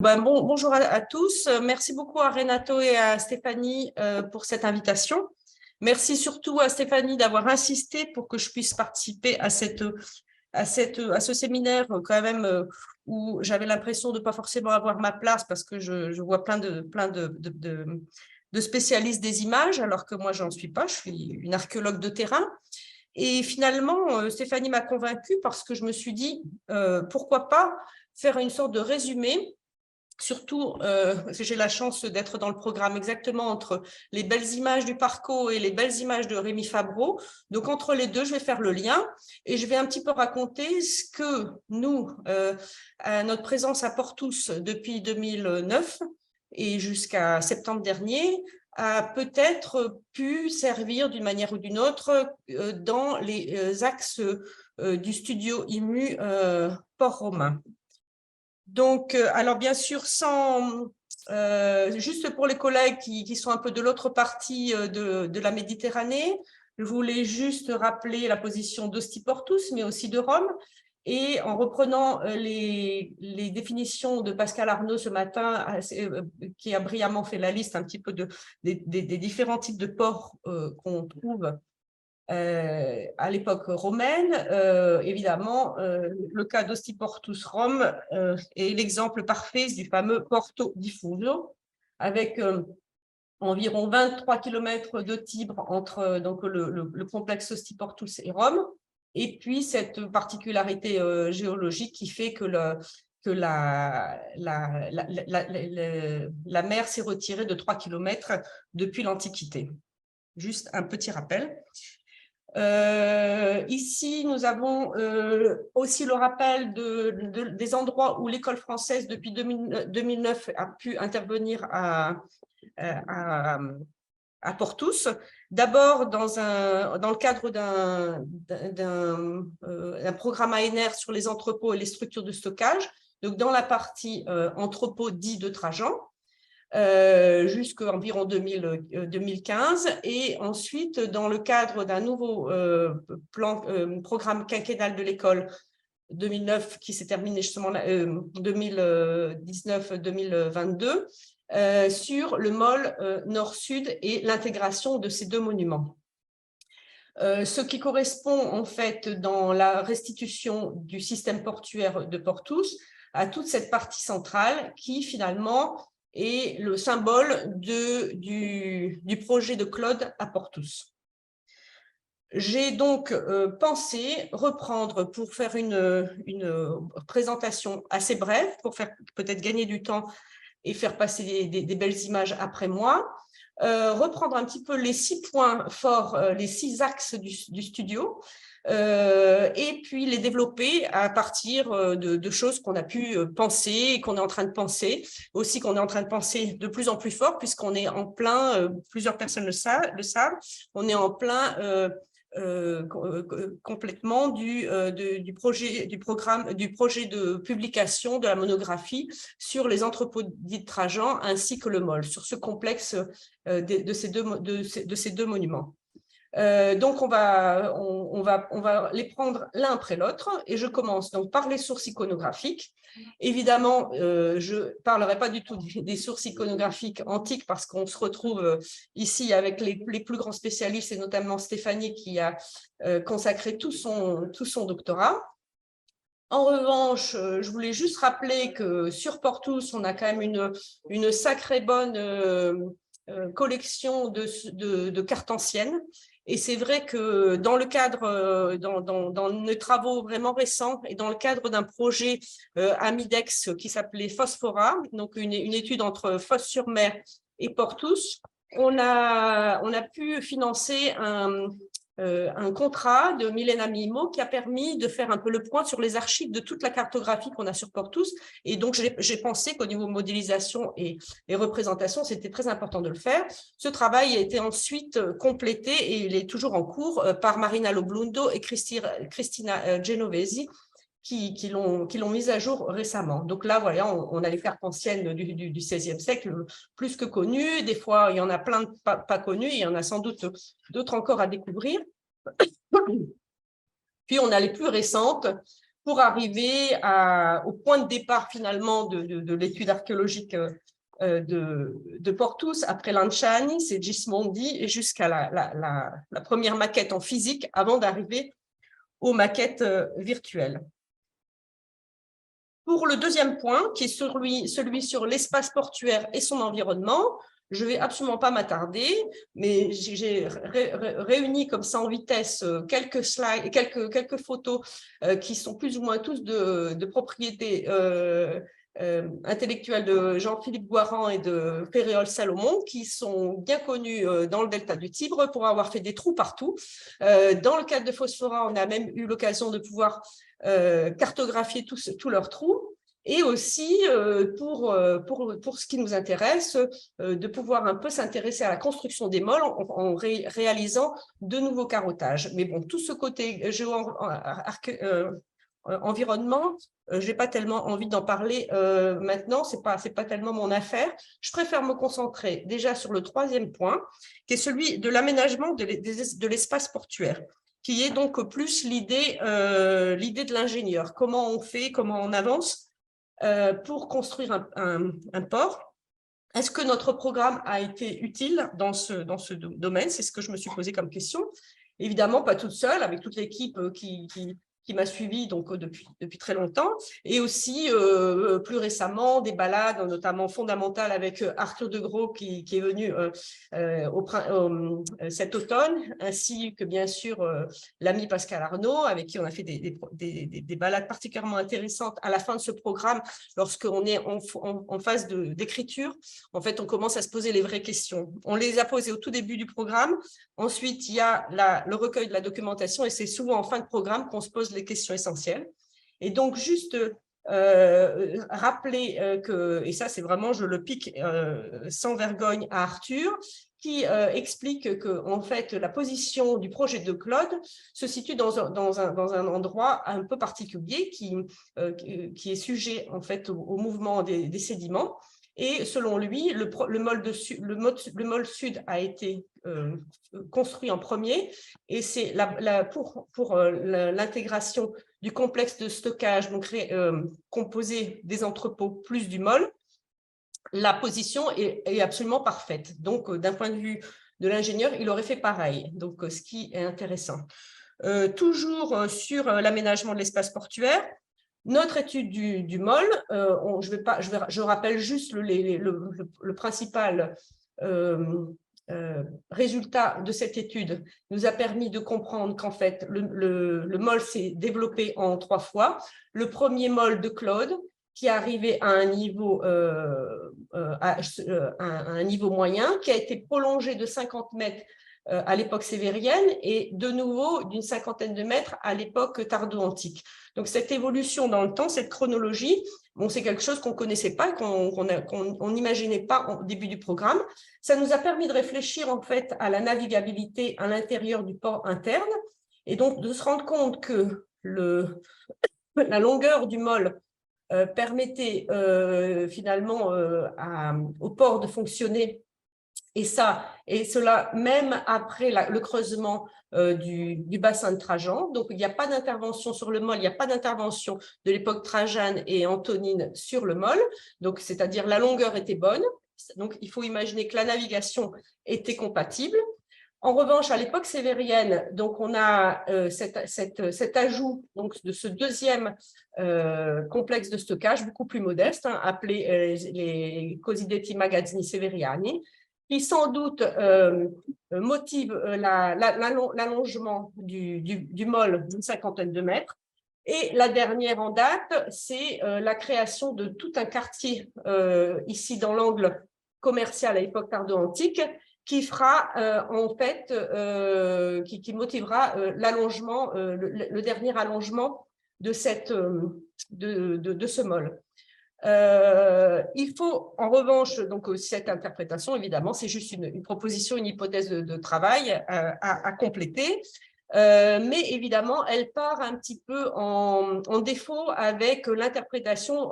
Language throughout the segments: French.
Bonjour à tous. Merci beaucoup à Renato et à Stéphanie pour cette invitation. Merci surtout à Stéphanie d'avoir insisté pour que je puisse participer à ce séminaire quand même où j'avais l'impression de ne pas forcément avoir ma place parce que je vois plein de spécialistes des images alors que moi, je n'en suis pas. Je suis une archéologue de terrain. Et finalement, Stéphanie m'a convaincue parce que je me suis dit pourquoi pas faire une sorte de résumé. Surtout, parce que j'ai la chance d'être dans le programme exactement entre les belles images du Parco et les belles images de Rémi Fabreau. Donc, entre les deux, je vais faire le lien et je vais un petit peu raconter ce que nous, à notre présence à Portous depuis 2009 et jusqu'à septembre dernier, a peut-être pu servir d'une manière ou d'une autre dans les axes du studio IMU Port-Romain. Donc, alors bien sûr, juste pour les collègues qui sont un peu de l'autre partie de la Méditerranée, je voulais juste rappeler la position d'Ostiportus, mais aussi de Rome. Et en reprenant les définitions de Pascal Arnaud ce matin, qui a brillamment fait la liste un petit peu des différents types de ports qu'on trouve à l'époque romaine, évidemment, le cas d'Ostiportus Rome est l'exemple parfait du fameux Porto Diffuso, avec environ 23 km de Tibre entre donc, le complexe Ostiportus et Rome, et puis cette particularité géologique qui fait que la mer s'est retirée de 3 km depuis l'Antiquité. Juste un petit rappel. Ici, nous avons aussi le rappel des endroits où l'école française, depuis 2009, a pu intervenir à Portous. D'abord, dans le cadre d'un programme ANR sur les entrepôts et les structures de stockage, donc dans la partie entrepôt dit de Trajan, jusqu'à environ 2015, et ensuite dans le cadre d'un nouveau programme quinquennal de l'école 2009 qui s'est terminé justement 2019-2022 sur le môle nord-sud et l'intégration de ces deux monuments. Ce qui correspond en fait dans la restitution du système portuaire de Portous à toute cette partie centrale qui finalement est le symbole du projet de Claude à Portous. J'ai donc pensé reprendre pour faire une présentation assez brève, pour faire peut-être gagner du temps et faire passer des belles images après moi, reprendre un petit peu les 6 points forts, les 6 axes du studio, et puis les développer à partir de choses qu'on a pu penser et qu'on est en train de penser, aussi qu'on est en train de penser de plus en plus fort, puisqu'on est en plein, plusieurs personnes le savent, on est en plein complètement du projet de publication de la monographie sur les entrepôts dits de Trajan ainsi que le môle, sur ce complexe de ces deux monuments. Donc, on va les prendre l'un après l'autre et je commence donc par les sources iconographiques. Évidemment, je ne parlerai pas du tout des sources iconographiques antiques parce qu'on se retrouve ici avec les plus grands spécialistes et notamment Stéphanie qui a consacré tout son doctorat. En revanche, je voulais juste rappeler que sur Portous, on a quand même une sacrée bonne collection de cartes anciennes. Et c'est vrai que dans le cadre, dans nos travaux vraiment récents et dans le cadre d'un projet Amidex qui s'appelait Phosphora, donc une étude entre Fos-sur-Mer et Portous, on a pu financer un contrat de Milena Mimo qui a permis de faire un peu le point sur les archives de toute la cartographie qu'on a sur Portous. Et donc, j'ai pensé qu'au niveau modélisation et représentation, c'était très important de le faire. Ce travail a été ensuite complété et il est toujours en cours par Marina Loblundo et Cristina Genovesi qui l'ont mise à jour récemment. Donc là, voilà, on a les cartes anciennes du XVIe siècle, plus que connues. Des fois, il y en a plein de pas connues, il y en a sans doute d'autres encore à découvrir. Puis, on a les plus récentes pour arriver au point de départ finalement de l'étude archéologique de Portus, après Lanciani, c'est Gismondi, et jusqu'à la première maquette en physique avant d'arriver aux maquettes virtuelles. Pour le deuxième point, qui est celui sur l'espace portuaire et son environnement, je ne vais absolument pas m'attarder, mais j'ai réuni comme ça en vitesse quelques slides, quelques photos qui sont plus ou moins tous de propriété intellectuelle de Jean-Philippe Guaran et de Ferréol-Salomon, qui sont bien connus dans le delta du Tibre pour avoir fait des trous partout. Dans le cadre de Phosphora, on a même eu l'occasion de pouvoir cartographier tous leurs trous. Et aussi, pour ce qui nous intéresse, de pouvoir un peu s'intéresser à la construction des mols en réalisant de nouveaux carottages. Mais bon, tout ce côté environnement, je n'ai pas tellement envie d'en parler maintenant, c'est pas tellement mon affaire. Je préfère me concentrer déjà sur le troisième point, qui est celui de l'aménagement de l'espace portuaire, qui est donc plus l'idée de l'ingénieur. Comment on fait, comment on avance pour construire un port. Est-ce que notre programme a été utile dans ce domaine? C'est ce que je me suis posé comme question. Évidemment, pas toute seule, avec toute l'équipe qui m'a suivi donc, depuis très longtemps, et aussi plus récemment des balades, notamment fondamentales avec Arthur de Gros qui est venu cet automne, ainsi que bien sûr l'ami Pascal Arnaud, avec qui on a fait des balades particulièrement intéressantes à la fin de ce programme, lorsqu'on est en phase d'écriture. En fait, on commence à se poser les vraies questions. On les a posées au tout début du programme. Ensuite, il y a le recueil de la documentation, et c'est souvent en fin de programme qu'on se pose les questions essentielles. Et donc, juste rappeler que, et ça c'est vraiment, je le pique sans vergogne à Arthur, qui explique que en fait, la position du projet de Claude se situe dans un endroit un peu particulier qui est sujet en fait, au mouvement des sédiments. Et selon lui, le môle sud a été construit en premier, et c'est pour l'intégration du complexe de stockage donc, composé des entrepôts plus du môle, la position est absolument parfaite. Donc, d'un point de vue de l'ingénieur, il aurait fait pareil, donc ce qui est intéressant. Toujours sur l'aménagement de l'espace portuaire, notre étude du môle, je rappelle juste le principal résultat de cette étude, nous a permis de comprendre qu'en fait, le môle s'est développé en 3 fois. Le premier môle de Claude, qui est arrivé à un niveau, un niveau moyen, qui a été prolongé de 50 mètres à l'époque sévérienne et de nouveau d'une 50aine de mètres à l'époque tardo-antique. Donc cette évolution dans le temps, cette chronologie, bon, c'est quelque chose qu'on ne connaissait pas, qu'on n'imaginait pas au début du programme. Ça nous a permis de réfléchir en fait à la navigabilité à l'intérieur du port interne, et donc de se rendre compte que la longueur du môle permettait finalement au port de fonctionner, et cela même après le creusement du bassin de Trajan. Donc, il n'y a pas d'intervention sur le môle, il n'y a pas d'intervention de l'époque Trajane et Antonine sur le môle, donc c'est-à-dire la longueur était bonne. Donc, il faut imaginer que la navigation était compatible. En revanche, à l'époque sévérienne, donc on a cet ajout donc, de ce deuxième complexe de stockage, beaucoup plus modeste, hein, appelé les Cosiddetti Magazzini Severiani, qui sans doute motive l'allongement du môle d'une 50aine de mètres. Et la dernière en date, c'est la création de tout un quartier ici dans l'angle commercial à l'époque tardo-antique, qui fera en fait, qui motivera l'allongement, le dernier allongement de ce môle. Il faut en revanche, donc cette interprétation, évidemment, c'est juste une proposition, une hypothèse de travail à compléter. Mais évidemment, elle part un petit peu en défaut avec l'interprétation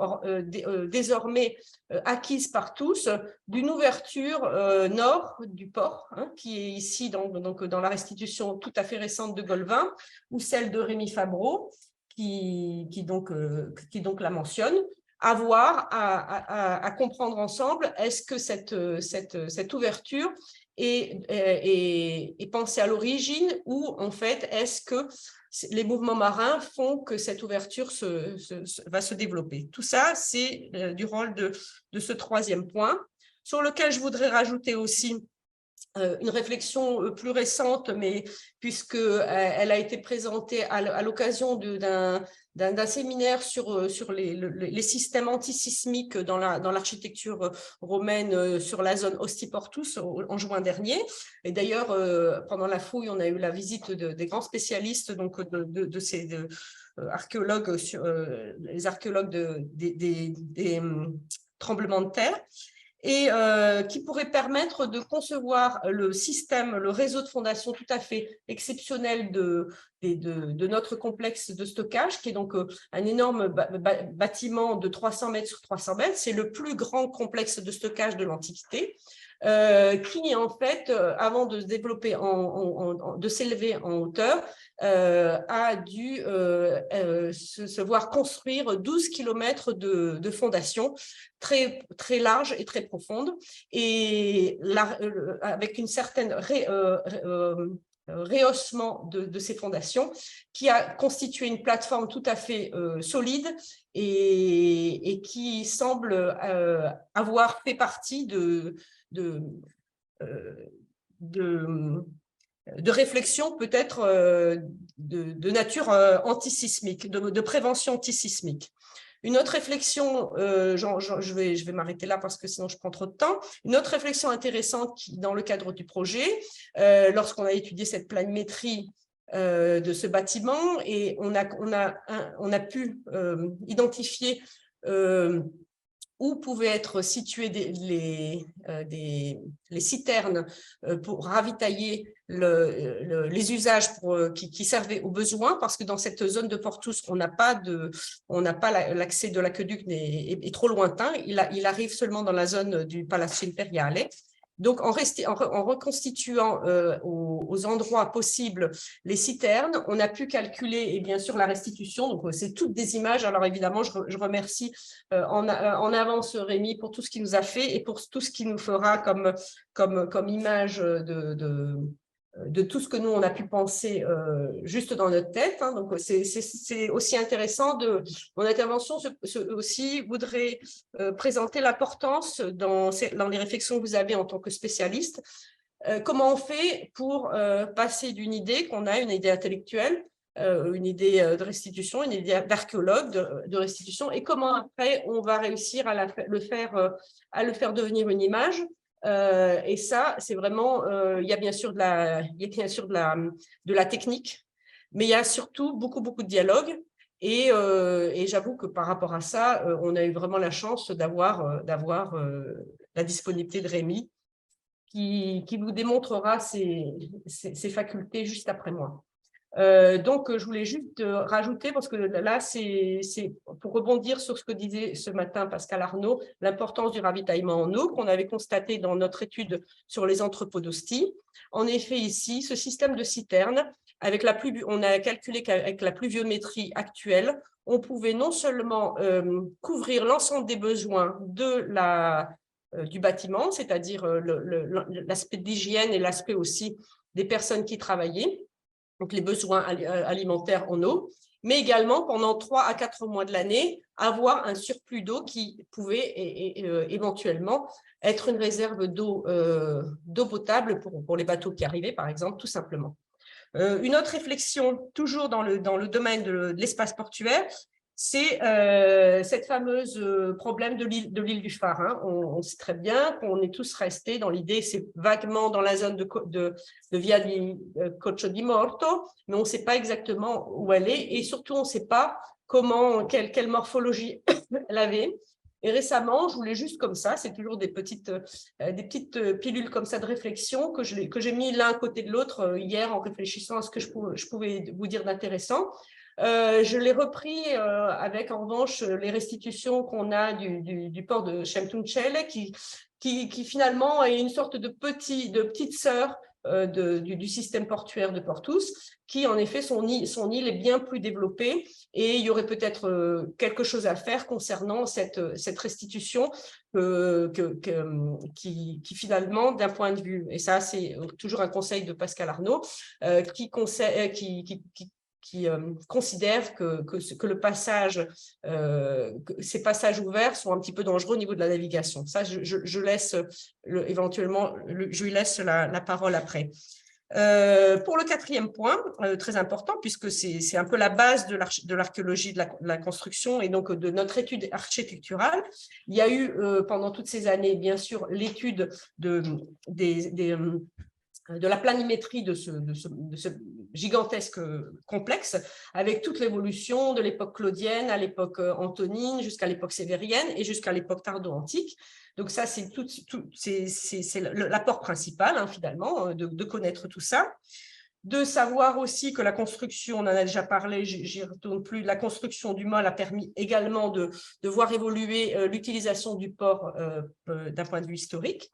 désormais acquise par tous d'une ouverture nord du port, hein, qui est ici donc dans la restitution tout à fait récente de Golvin, ou celle de Rémi Fabreau, qui donc la mentionne. À voir, à comprendre ensemble, est-ce que cette ouverture est pensée à l'origine ou en fait est-ce que les mouvements marins font que cette ouverture va se développer. Tout ça, c'est du rôle de ce troisième point, sur lequel je voudrais rajouter aussi une réflexion plus récente, mais puisqu'elle a été présentée à l'occasion d'un séminaire sur les systèmes antisismiques dans l'architecture romaine sur la zone Ostiportus en juin dernier. Et d'ailleurs, pendant la fouille, on a eu la visite des grands spécialistes donc de ces archéologues, les archéologues des tremblements de terre, et qui pourrait permettre de concevoir le système, le réseau de fondation tout à fait exceptionnel de notre complexe de stockage, qui est donc un énorme bâtiment de 300 mètres sur 300 mètres. C'est le plus grand complexe de stockage de l'Antiquité, qui en fait, avant de se développer, de s'élever en hauteur, a dû se voir construire 12 kilomètres de fondation très, très large et très profonde, et avec une certaine rehaussement de ces fondations, qui a constitué une plateforme tout à fait solide et qui semble avoir fait partie de réflexion peut-être de nature antisismique, de prévention antisismique. Une autre réflexion, je vais m'arrêter là parce que sinon je prends trop de temps. Une autre réflexion intéressante dans le cadre du projet, lorsqu'on a étudié cette planimétrie de ce bâtiment, et on a pu identifier où pouvaient être situées les citernes pour ravitailler les usages qui servaient aux besoins, parce que dans cette zone de Portus, on n'a pas l'accès de l'aqueduc est trop lointain, il arrive seulement dans la zone du Palazzo Imperiale. Donc, en reconstituant aux endroits possibles les citernes, on a pu calculer, et bien sûr, la restitution. Donc, c'est toutes des images. Alors, évidemment, je remercie en avance Rémi pour tout ce qu'il nous a fait et pour tout ce qu'il nous fera comme image de tout ce que nous, on a pu penser juste dans notre tête. Hein. Donc, c'est aussi intéressant. Mon intervention aussi voudrait présenter l'importance dans les réflexions que vous avez en tant que spécialiste. Comment on fait pour passer d'une idée qu'on a, une idée intellectuelle, une idée de restitution, une idée d'archéologue de restitution, et comment après on va réussir à le faire devenir une image. Et ça, c'est vraiment, il y a bien sûr de la technique, mais il y a surtout beaucoup de dialogue. Et j'avoue que par rapport à ça, on a eu vraiment la chance d'avoir la disponibilité de Rémi, qui vous démontrera ses facultés juste après moi. Donc, je voulais juste rajouter, parce que là, c'est pour rebondir sur ce que disait ce matin Pascal Arnaud, l'importance du ravitaillement en eau qu'on avait constaté dans notre étude sur les entrepôts d'Ostie. En effet, ici, ce système de citerne, on a calculé qu'avec la pluviométrie actuelle, on pouvait non seulement couvrir l'ensemble des besoins du bâtiment, c'est-à-dire l'aspect d'hygiène et l'aspect aussi des personnes qui travaillaient, donc les besoins alimentaires en eau, mais également pendant 3 à 4 mois de l'année, avoir un surplus d'eau qui pouvait éventuellement être une réserve d'eau potable pour les bateaux qui arrivaient, par exemple, tout simplement. Une autre réflexion, toujours dans le domaine de l'espace portuaire, c'est cette fameuse problème de l'île du Phare. Hein. On sait très bien qu'on est tous restés dans l'idée, c'est vaguement dans la zone de Via di Coccio di Morto, mais on ne sait pas exactement où elle est, et surtout on ne sait pas quelle morphologie elle avait. Et récemment, je voulais juste comme ça, c'est toujours des petites pilules comme ça de réflexion que j'ai mis l'un à côté de l'autre hier en réfléchissant à ce que je pouvais vous dire d'intéressant. Je l'ai repris avec en revanche les restitutions qu'on a du port de Cemtuncelle qui finalement est une sorte de petite sœur du système portuaire de Portus, qui en effet, son île est bien plus développée et il y aurait peut-être quelque chose à faire concernant cette restitution qui finalement, d'un point de vue, et ça c'est toujours un conseil de Pascal Arnaud, qui considère que le passage, ces passages ouverts sont un petit peu dangereux au niveau de la navigation. Ça, je laisse éventuellement, je lui laisse la parole après. Pour le quatrième point, très important, puisque c'est un peu la base de l'archéologie de la construction et donc de notre étude architecturale, il y a eu pendant toutes ces années, bien sûr, l'étude de la planimétrie de ce gigantesque complexe, avec toute l'évolution de l'époque claudienne à l'époque antonine, jusqu'à l'époque sévérienne et jusqu'à l'époque tardo-antique. Donc ça, c'est l'apport principal, hein, finalement, de connaître tout ça. De savoir aussi que la construction, on en a déjà parlé, j'y retourne plus, la construction du mâle a permis également de voir évoluer l'utilisation du port d'un point de vue historique.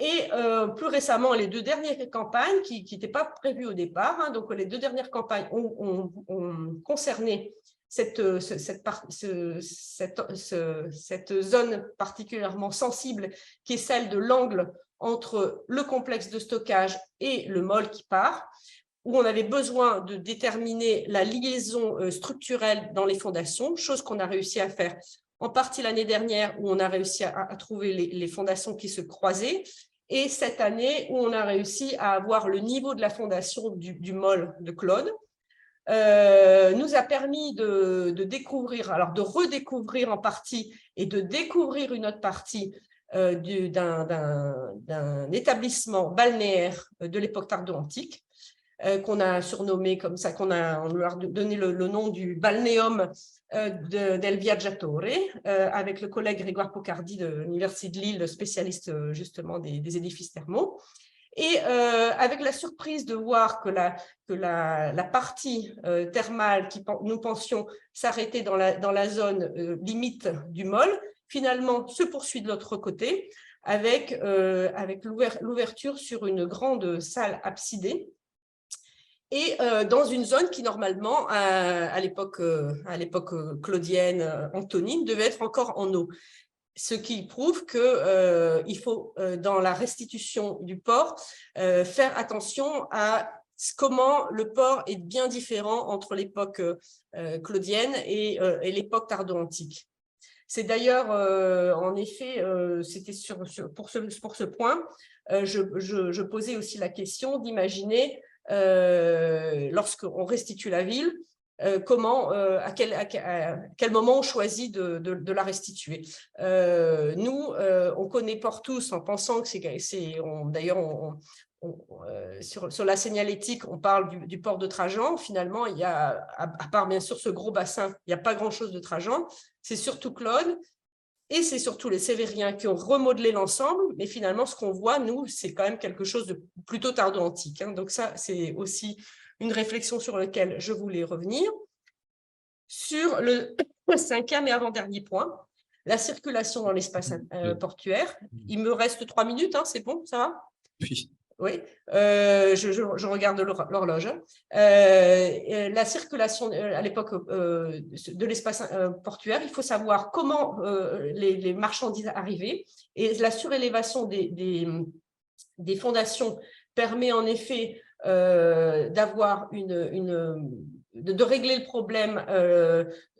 Et plus récemment, les deux dernières campagnes qui n'étaient pas prévues au départ, hein, donc les deux dernières campagnes ont concerné cette zone particulièrement sensible qui est celle de l'angle entre le complexe de stockage et le môle qui part, où on avait besoin de déterminer la liaison structurelle dans les fondations, chose qu'on a réussi à faire en partie l'année dernière, où on a réussi à trouver les fondations qui se croisaient, et cette année, où on a réussi à avoir le niveau de la fondation du môle de Claude, nous a permis de découvrir, alors de redécouvrir en partie et de découvrir une autre partie d'un établissement balnéaire de l'époque tardo-antique, qu'on a surnommé comme ça, on leur a donné le nom du balnéum del Viaggiatore, avec le collègue Grégoire Pocardi de l'Université de Lille, spécialiste justement des édifices thermaux. Et avec la surprise de voir que la partie thermale qui, nous pensions, s'arrêter dans la zone limite du môle, finalement se poursuit de l'autre côté, avec l'ouverture sur une grande salle absidée, et dans une zone qui, normalement, à l'époque claudienne, antonine, devait être encore en eau. Ce qui prouve qu'il faut, dans la restitution du port, faire attention à comment le port est bien différent entre l'époque claudienne et l'époque tardo-antique. C'est d'ailleurs, en effet, c'était pour ce point, je posais aussi la question d'imaginer, lorsqu'on restitue la ville, à quel moment on choisit de la restituer. Nous, on connaît Portus en pensant que d'ailleurs, sur la signalétique, on parle du port de Trajan. Finalement, il y a, à part bien sûr ce gros bassin, il n'y a pas grand-chose de Trajan. C'est surtout Claude et c'est surtout les Sévériens qui ont remodelé l'ensemble. Mais finalement, ce qu'on voit, nous, c'est quand même quelque chose de plutôt tardo-antique, hein. Donc ça, c'est aussi une réflexion sur laquelle je voulais revenir. Sur le cinquième et avant-dernier point, la circulation dans l'espace portuaire. Il me reste 3 minutes, hein, c'est bon, ça va? Oui. Oui, je regarde l'horloge. La circulation à l'époque de l'espace portuaire, il faut savoir comment les marchandises arrivaient, et la surélévation des fondations permet en effet d'avoir de régler le problème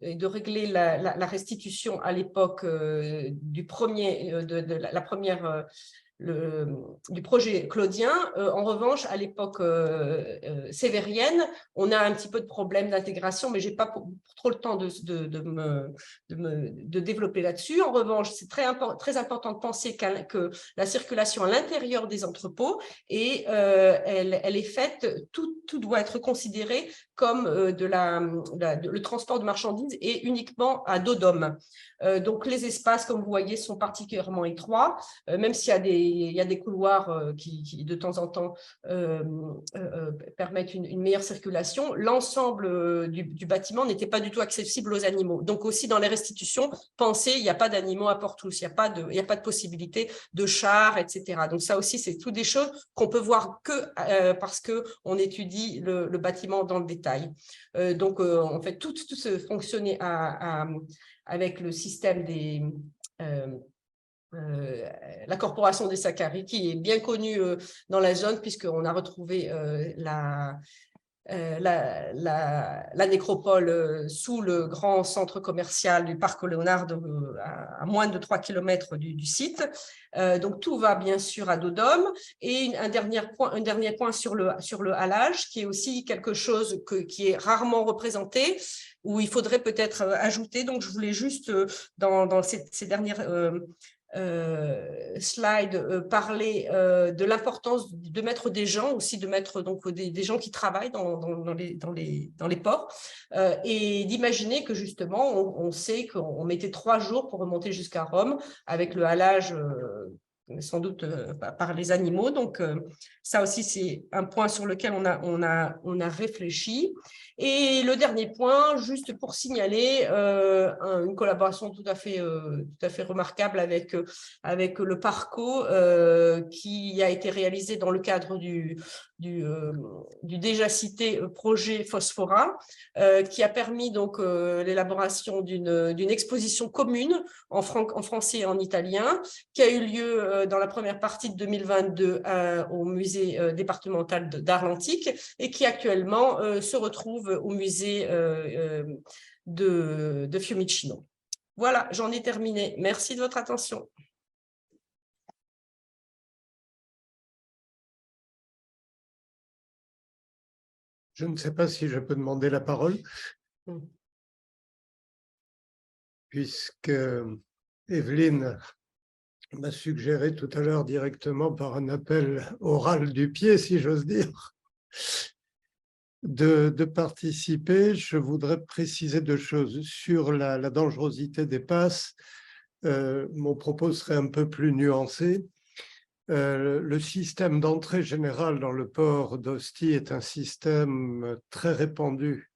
et de régler la restitution à l'époque du projet claudien. En revanche, à l'époque sévérienne, on a un petit peu de problème d'intégration, mais je n'ai pas trop le temps de développer là-dessus. En revanche, c'est très important de penser que la circulation à l'intérieur des entrepôts, et elle est faite, tout doit être considéré comme le transport de marchandises est uniquement à dos d'homme. Donc, les espaces, comme vous voyez, sont particulièrement étroits, même s'il y a des couloirs qui, de temps en temps, permettent une meilleure circulation. L'ensemble du bâtiment n'était pas du tout accessible aux animaux. Donc, aussi, dans les restitutions, pensez, il n'y a pas d'animaux à Porthos, il n'y a pas de possibilité de chars, etc. Donc, ça aussi, c'est toutes des choses qu'on peut voir que parce qu'on étudie le bâtiment dans le détail. Donc, en fait, tout se fonctionnait avec le système la corporation des Saccharis, qui est bien connue dans la zone, puisqu'on a retrouvé la nécropole sous le grand centre commercial du parc Léonard, à moins de 3 km du site. Donc, tout va bien sûr à dos d'homme. Et un dernier point sur le halage, qui est aussi quelque chose qui est rarement représenté, où il faudrait peut-être ajouter. Donc, je voulais juste, dans ces dernières slide, parler de l'importance de mettre des gens, aussi de mettre donc des gens qui travaillent dans les ports, et d'imaginer que justement on sait qu'on mettait 3 jours pour remonter jusqu'à Rome avec le halage sans doute par les animaux. Donc ça aussi, c'est un point sur lequel on a réfléchi. Et le dernier point, juste pour signaler une collaboration tout à fait remarquable avec le Parco, qui a été réalisé dans le cadre du déjà cité projet Phosphora, qui a permis donc l'élaboration d'une exposition commune en français et en italien, qui a eu lieu dans la première partie de 2022 au musée départemental d'art antique, et qui actuellement se retrouve au musée de Fiumicino. Voilà, j'en ai terminé. Merci de votre attention. Je ne sais pas si je peux demander la parole, puisque Evelyne m'a suggéré tout à l'heure directement par un appel oral du pied, si j'ose dire, de participer. Je voudrais préciser 2 choses. Sur la dangerosité des passes, mon propos serait un peu plus nuancé. Le système d'entrée générale dans le port d'Ostie est un système très répandu,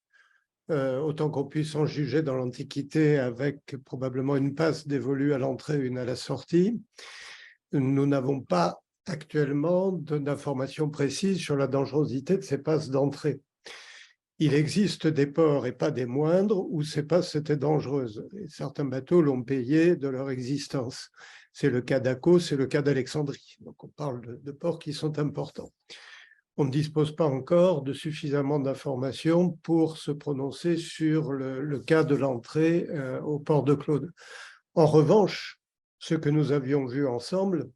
autant qu'on puisse en juger dans l'Antiquité, avec probablement une passe dévolue à l'entrée, une à la sortie. Nous n'avons pas actuellement d'informations précises sur la dangerosité de ces passes d'entrée. Il existe des ports, et pas des moindres, où ces passes étaient dangereuses. Et certains bateaux l'ont payé de leur existence. C'est le cas d'Aco, c'est le cas d'Alexandrie. Donc on parle de ports qui sont importants. On ne dispose pas encore de suffisamment d'informations pour se prononcer sur le cas de l'entrée au port de Claude. En revanche, ce que nous avions vu ensemble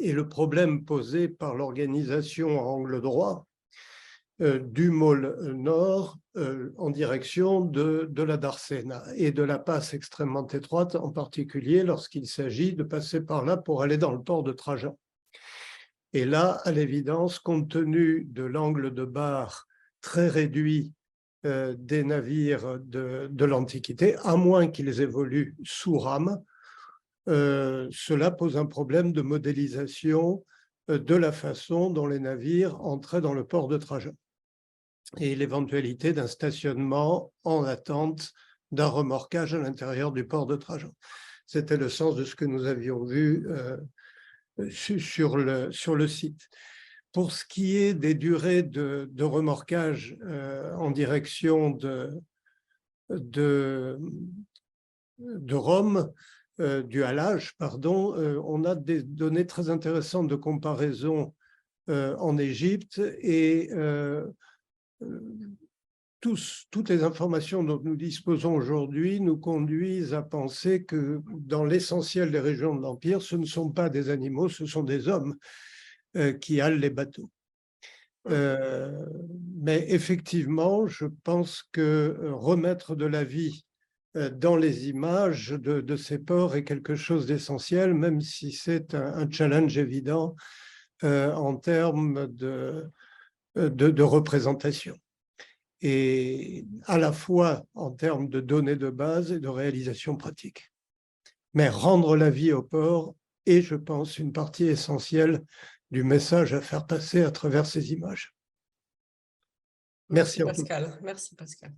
est le problème posé par l'organisation à angle droit du môle nord en direction de la Darsena et de la passe extrêmement étroite, en particulier lorsqu'il s'agit de passer par là pour aller dans le port de Trajan. Et là, à l'évidence, compte tenu de l'angle de barre très réduit des navires de l'Antiquité, à moins qu'ils évoluent sous rame, cela pose un problème de modélisation de la façon dont les navires entraient dans le port de Trajan et l'éventualité d'un stationnement en attente d'un remorquage à l'intérieur du port de Trajan. C'était le sens de ce que nous avions vu sur le site. Pour ce qui est des durées de remorquage en direction de Rome, du halage, pardon, on a des données très intéressantes de comparaison en Égypte, et toutes les informations dont nous disposons aujourd'hui nous conduisent à penser que dans l'essentiel des régions de l'Empire, ce ne sont pas des animaux, ce sont des hommes qui halent les bateaux. Mais effectivement, je pense que remettre de la vie dans les images de ces ports est quelque chose d'essentiel, même si c'est un challenge évident en termes de représentation. et à la fois en termes de données de base et de réalisation pratique. Mais rendre la vie au port est, je pense, une partie essentielle du message à faire passer à travers ces images. Merci Merci en tout cas. Pascal. Merci Pascal.